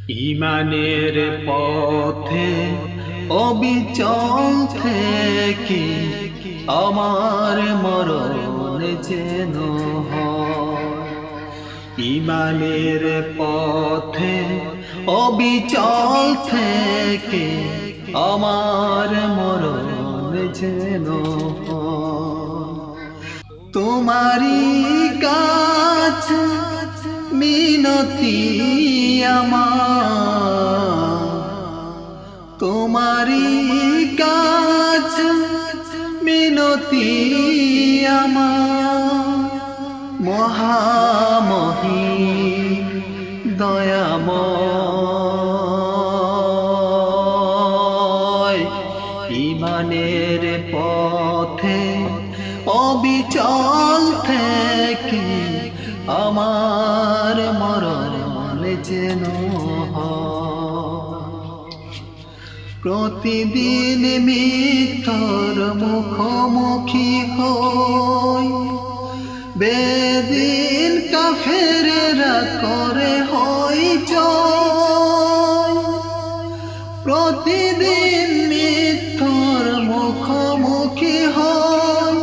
ইমানের পথে অবিচল থেকে আমার মরণ যেন হয়। ইমানের পথে অবিচল থেকে আমার মরণ যেন হয়। তোমারি কাছে মিনতি আমার, তোমারি কাছে মিনতি আমার, মহামহিম দয়াময়। ইমানের পথে অবিচল থেকে আমার মরণ যেন হয়। প্রতিদিন মিথ্যার মুখোমুখি হই, বেদিন কাফেরেরা করে হইচই। প্রতিদিন মিথ্যার মুখোমুখি হই,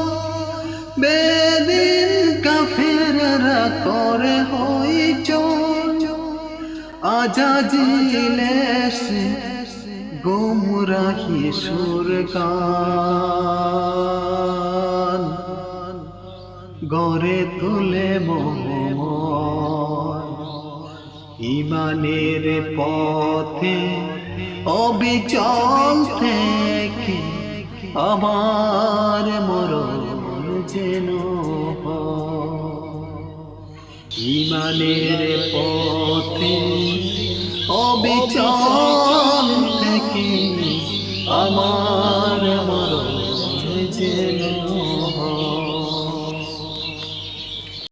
বেদিন কাফেরেরা করে হইচই। আজাজিল এসে গুমরাহি সুর গান গড়ে তুলে মোহময়। ইমানের পথে অবিচল থেকে আমার মরণ যেন হয়। ইমানের পথে অবিচল